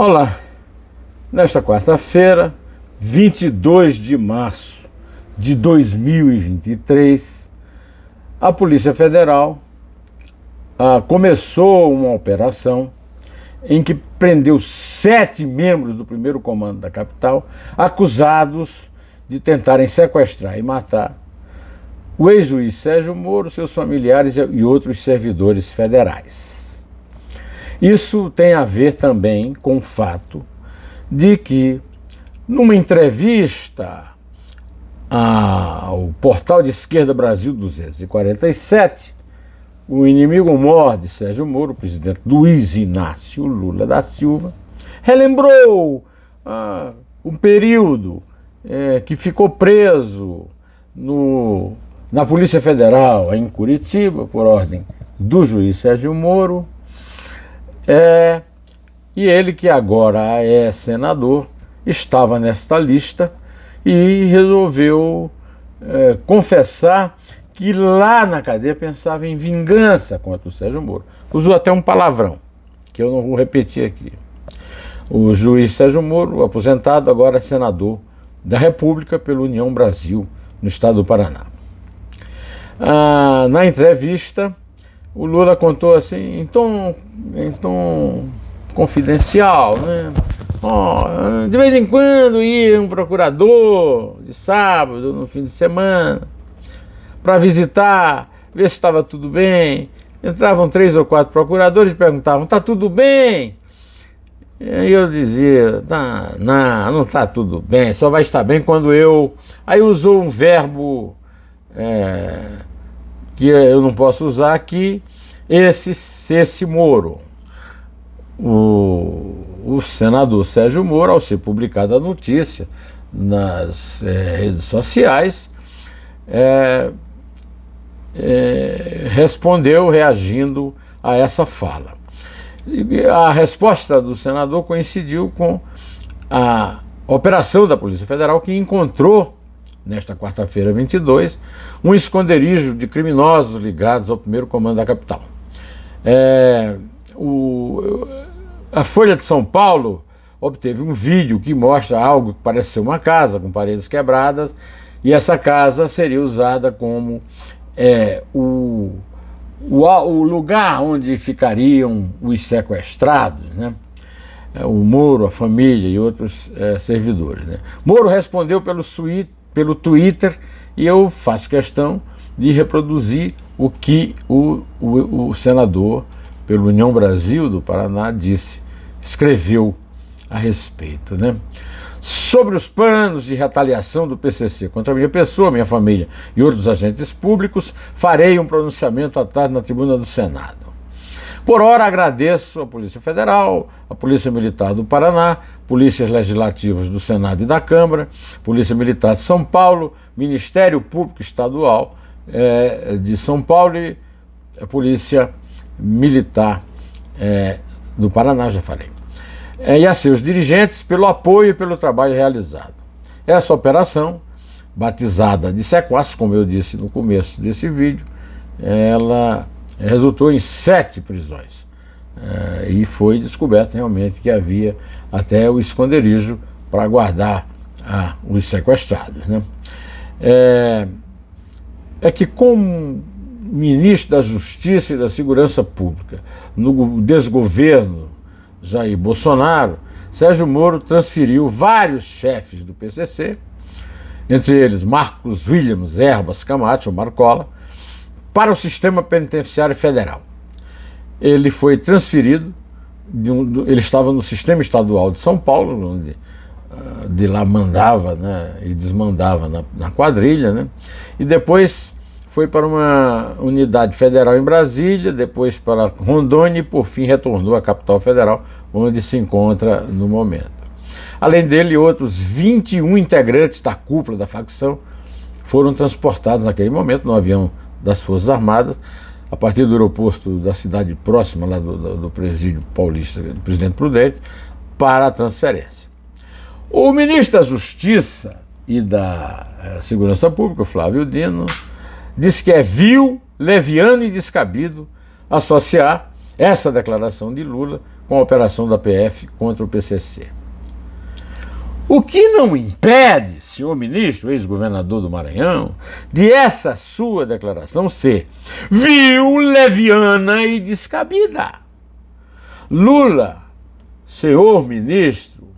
Olá, nesta quarta-feira, 22 de março de 2023, a Polícia Federal começou uma operação em que prendeu 7 membros do primeiro comando da capital, acusados de tentarem sequestrar e matar o ex-juiz Sérgio Moro, seus familiares e outros servidores federais. Isso tem a ver também com o fato de que, numa entrevista ao portal de esquerda Brasil 247, o inimigo maior de Sérgio Moro, o presidente Luiz Inácio Lula da Silva, relembrou um período que ficou preso na Polícia Federal em Curitiba, por ordem do juiz Sérgio Moro, e ele, que agora é senador, estava nesta lista e resolveu confessar que lá na cadeia pensava em vingança contra o Sérgio Moro. Usou até um palavrão, que eu não vou repetir aqui. O juiz Sérgio Moro, aposentado, agora é senador da República pela União Brasil, no estado do Paraná. Na entrevista, o Lula contou assim, em tom confidencial, né? De vez em quando ia um procurador de sábado, no fim de semana, para visitar, ver se estava tudo bem. Entravam 3 ou 4 procuradores e perguntavam: "Tá tudo bem?" E aí eu dizia: não está tudo bem, só vai estar bem quando eu... Aí usou um verbo que eu não posso usar aqui, esse Moro. O senador Sérgio Moro, ao ser publicada a notícia nas redes sociais, respondeu reagindo a essa fala. E a resposta do senador coincidiu com a operação da Polícia Federal, que encontrou, nesta quarta-feira 22, um esconderijo de criminosos ligados ao primeiro comando da capital. A Folha de São Paulo obteve um vídeo que mostra algo que parece ser uma casa com paredes quebradas, e essa casa seria usada como o lugar onde ficariam os sequestrados, né? O Moro, a família e outros servidores, né? Moro respondeu pelo Twitter, e eu faço questão de reproduzir o que o senador pela União Brasil do Paraná escreveu a respeito, né? Sobre os planos de retaliação do PCC contra a minha pessoa, minha família e outros agentes públicos, farei um pronunciamento à tarde na tribuna do Senado. Por ora, agradeço à Polícia Federal, à Polícia Militar do Paraná, Polícias Legislativas do Senado e da Câmara, Polícia Militar de São Paulo, Ministério Público Estadual de São Paulo e a Polícia Militar do Paraná, já falei. E a seus dirigentes pelo apoio e pelo trabalho realizado. Essa operação, batizada de sequestro, como eu disse no começo desse vídeo, ela resultou em 7 prisões. E foi descoberto realmente que havia até o esconderijo para guardar os sequestrados, né? Que, como ministro da Justiça e da Segurança Pública no desgoverno Jair Bolsonaro, Sérgio Moro transferiu vários chefes do PCC, entre eles Marcos Williams Erbas Camacho, Marcola, para o Sistema Penitenciário Federal. Ele foi transferido, ele estava no Sistema Estadual de São Paulo, onde de lá mandava, né, e desmandava na quadrilha, né, e depois foi para uma unidade federal em Brasília, depois para Rondônia e, por fim, retornou à capital federal, onde se encontra no momento. Além dele, outros 21 integrantes da cúpula da facção foram transportados naquele momento no avião das Forças Armadas, a partir do aeroporto da cidade próxima, lá do presídio paulista, do Presidente Prudente, para a transferência. O ministro da Justiça e da Segurança Pública, Flávio Dino, diz que é vil, leviano e descabido associar essa declaração de Lula com a operação da PF contra o PCC. O que não impede, senhor ministro, ex-governador do Maranhão, de essa sua declaração ser vil, leviana e descabida. Lula, senhor ministro,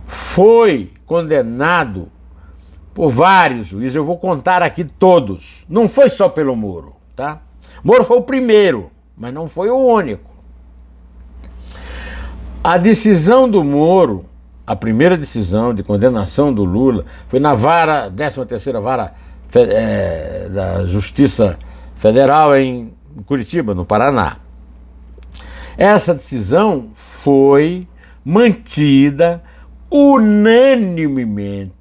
foi condenado por vários juízes, eu vou contar aqui todos, não foi só pelo Moro, tá? Moro foi o primeiro, mas não foi o único. A decisão do Moro, a primeira decisão de condenação do Lula, foi na 13ª Vara da Justiça Federal em Curitiba, no Paraná. Essa decisão foi mantida unanimemente,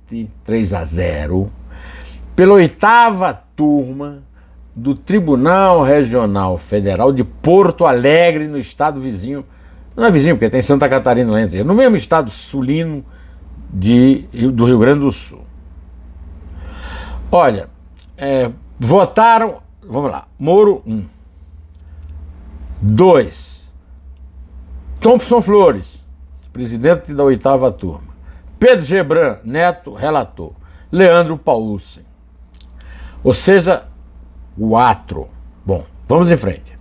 3-0, pela 8ª turma do Tribunal Regional Federal de Porto Alegre, no estado vizinho, não é vizinho, porque tem Santa Catarina lá entre, no mesmo estado sulino do Rio Grande do Sul. Olha, votaram, vamos lá, Moro 1, 2, Thompson Flores, presidente da 8ª turma, Pedro Gebran Neto, relator, Leandro Paulsen, ou seja, 4. Bom, vamos em frente.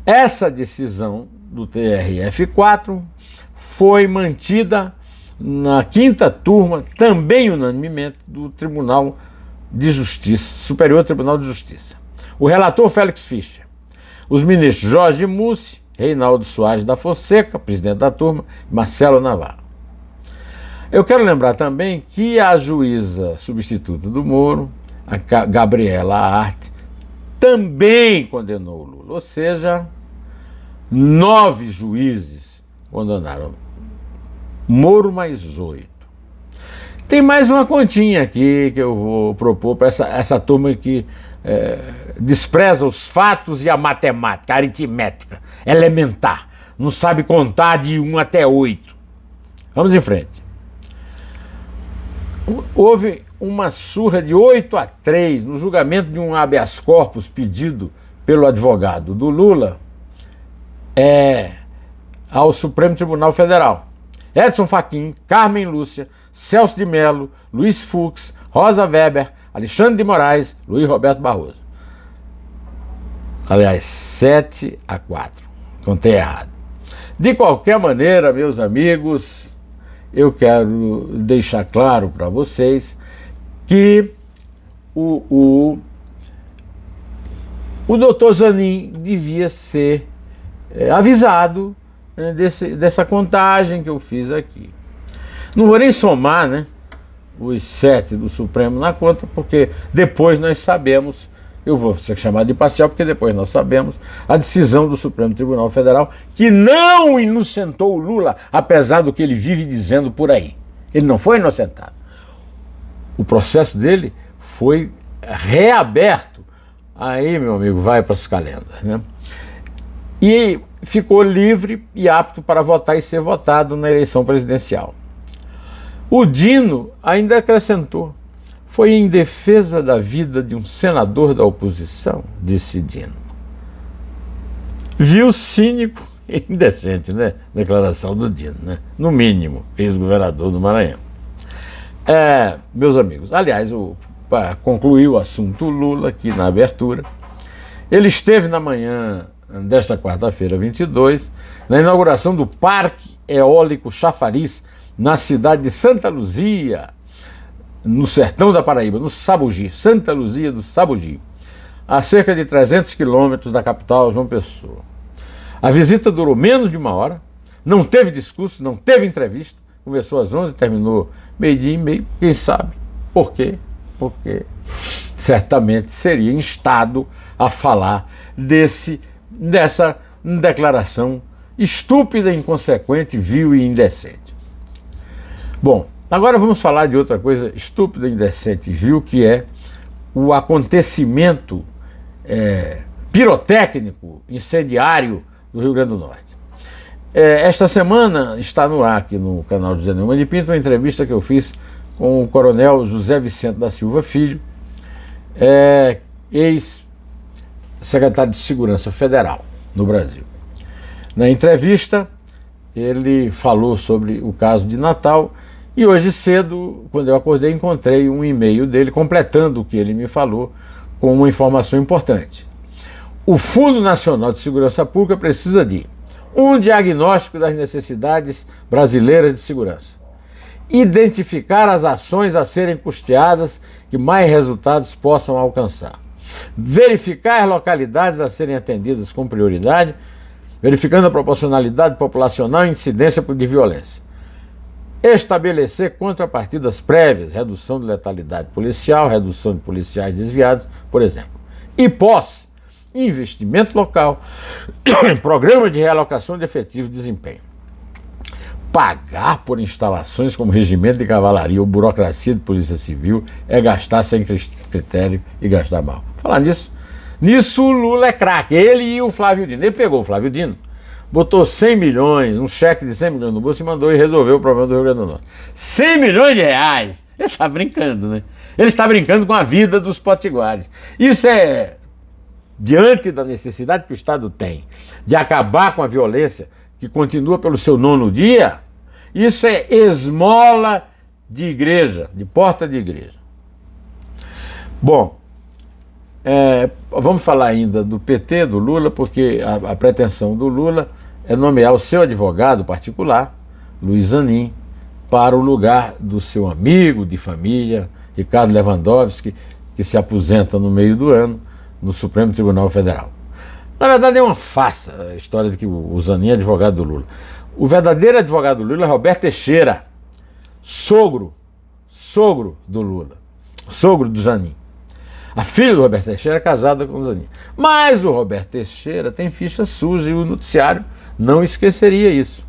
Essa decisão do TRF4 foi mantida na 5ª turma, também unanimemente, do Tribunal de Justiça, Superior Tribunal de Justiça. O relator Félix Fischer, os ministros Jorge Mussi, Reinaldo Soares da Fonseca, presidente da turma, e Marcelo Navarro. Eu quero lembrar também que a juíza substituta do Moro, a Gabriela Arte, também condenou o Lula, ou seja, 9 juízes condenaram. Moro mais 8. Tem mais uma continha aqui que eu vou propor para essa turma que despreza os fatos e a matemática, a aritmética elementar, não sabe contar de 1 até 8. Vamos em frente. Houve uma surra de 8-3 no julgamento de um habeas corpus pedido pelo advogado do Lula ao Supremo Tribunal Federal. Edson Fachin, Carmen Lúcia, Celso de Mello, Luiz Fux, Rosa Weber, Alexandre de Moraes, Luiz Roberto Barroso. Aliás, 7-4. Contei errado. De qualquer maneira, meus amigos, eu quero deixar claro para vocês que o doutor Zanin devia ser avisado dessa contagem que eu fiz aqui. Não vou nem somar, né, os 7 do Supremo na conta, porque depois nós sabemos, eu vou ser chamado de parcial, porque depois nós sabemos a decisão do Supremo Tribunal Federal, que não inocentou o Lula, apesar do que ele vive dizendo por aí. Ele não foi inocentado. O processo dele foi reaberto. Aí, meu amigo, vai para as calendas, né? E ficou livre e apto para votar e ser votado na eleição presidencial. O Dino ainda acrescentou: foi em defesa da vida de um senador da oposição, disse Dino. Viu cínico e indecente, né? Declaração do Dino, né? No mínimo, ex-governador do Maranhão. Meus amigos, aliás, para concluir o assunto Lula aqui na abertura, ele esteve na manhã desta quarta-feira, 22, na inauguração do Parque Eólico Chafariz, na cidade de Santa Luzia, no sertão da Paraíba, no Sabugi, Santa Luzia do Sabugi, a cerca de 300 quilômetros da capital, João Pessoa. A visita durou menos de 1 hora, não teve discurso, não teve entrevista, começou às 11 e terminou meio-dia e meio, quem sabe por quê? Porque certamente seria instado a falar dessa declaração estúpida, inconsequente, vil e indecente. Bom, agora vamos falar de outra coisa estúpida, indecente e vil, que é o acontecimento pirotécnico, incendiário do Rio Grande do Norte. Esta semana está no ar aqui no canal José Neumann de Pinto uma entrevista que eu fiz com o coronel José Vicente da Silva Filho, ex-secretário de Segurança Federal no Brasil. Na entrevista, ele falou sobre o caso de Natal e hoje cedo, quando eu acordei, encontrei um e-mail dele completando o que ele me falou com uma informação importante. O Fundo Nacional de Segurança Pública precisa de um diagnóstico das necessidades brasileiras de segurança, identificar as ações a serem custeadas que mais resultados possam alcançar, verificar as localidades a serem atendidas com prioridade, verificando a proporcionalidade populacional e incidência de violência, estabelecer contrapartidas prévias, redução de letalidade policial, redução de policiais desviados, por exemplo, e pós, investimento local, programa de realocação de efetivo de desempenho. Pagar por instalações como regimento de cavalaria ou burocracia de polícia civil é gastar sem critério e gastar mal. Falar nisso o Lula é craque, ele e o Flávio Dino. Ele pegou o Flávio Dino, botou 100 milhões, um cheque de 100 milhões no bolso e mandou e resolveu o problema do Rio Grande do Norte. 100 milhões de reais! Ele está brincando, né? Ele está brincando com a vida dos potiguares. Isso é diante da necessidade que o Estado tem de acabar com a violência que continua pelo seu 9º dia, isso é esmola de igreja, de porta de igreja. Bom, vamos falar ainda do PT, do Lula, porque a pretensão do Lula é nomear o seu advogado particular, Luiz Zanin, para o lugar do seu amigo de família, Ricardo Lewandowski, que se aposenta no meio do ano no Supremo Tribunal Federal. Na verdade é uma farsa a história de que o Zanin é advogado do Lula. O verdadeiro advogado do Lula é Roberto Teixeira, sogro do Lula, sogro do Zanin. A filha do Roberto Teixeira é casada com o Zanin. Mas o Roberto Teixeira tem ficha suja e o noticiário não esqueceria isso.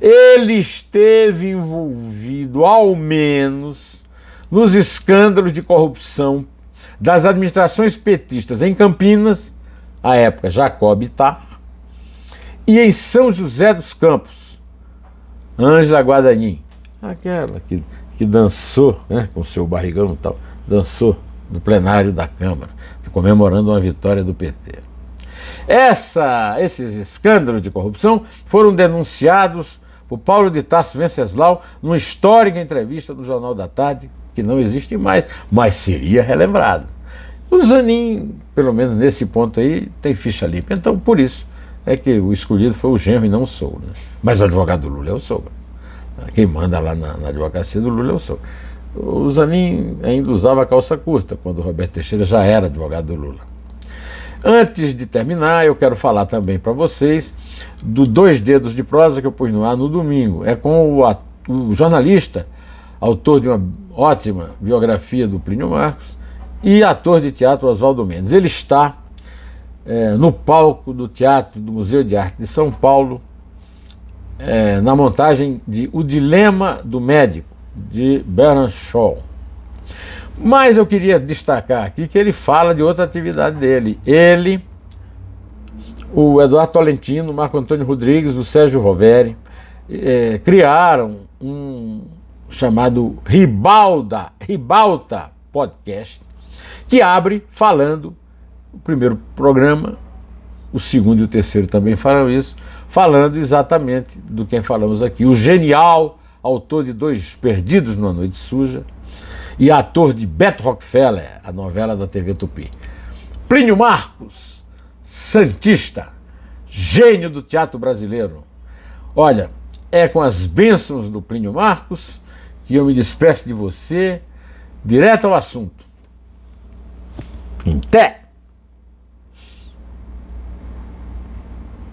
Ele esteve envolvido, ao menos, nos escândalos de corrupção das administrações petistas em Campinas, à época Jacob Ittar, e em São José dos Campos, Ângela Guadagnino, aquela que dançou, né, com seu barrigão e tal, dançou no plenário da Câmara, comemorando uma vitória do PT. Esses escândalos de corrupção foram denunciados por Paulo de Tarso Venceslau numa histórica entrevista do Jornal da Tarde, que não existe mais, mas seria relembrado. O Zanin, pelo menos nesse ponto aí, tem ficha limpa. Então, por isso é que o escolhido foi o genro e não o sogro, né? Mas o advogado do Lula é o sogro. Quem manda lá na advocacia do Lula é o sogro. O Zanin ainda usava calça curta, quando o Roberto Teixeira já era advogado do Lula. Antes de terminar, eu quero falar também para vocês do Dois Dedos de Prosa que eu pus no ar no domingo. É com o jornalista, autor de uma ótima biografia do Plínio Marcos, e ator de teatro Oswaldo Mendes. Ele está no palco do Teatro do Museu de Arte de São Paulo, na montagem de O Dilema do Médico, de Bernard Shaw. Mas eu queria destacar aqui que ele fala de outra atividade dele. Ele, o Eduardo Tolentino, o Marco Antônio Rodrigues, o Sérgio Roveri, criaram um chamado Ribalta Podcast, que abre falando, o primeiro programa, o segundo e o terceiro também farão isso, falando exatamente do quem falamos aqui, o genial autor de Dois Perdidos numa Noite Suja e ator de Beto Rockefeller, a novela da TV Tupi. Plínio Marcos, santista, gênio do teatro brasileiro. Olha, é com as bênçãos do Plínio Marcos que eu me despeço de você, direto ao assunto. Em té!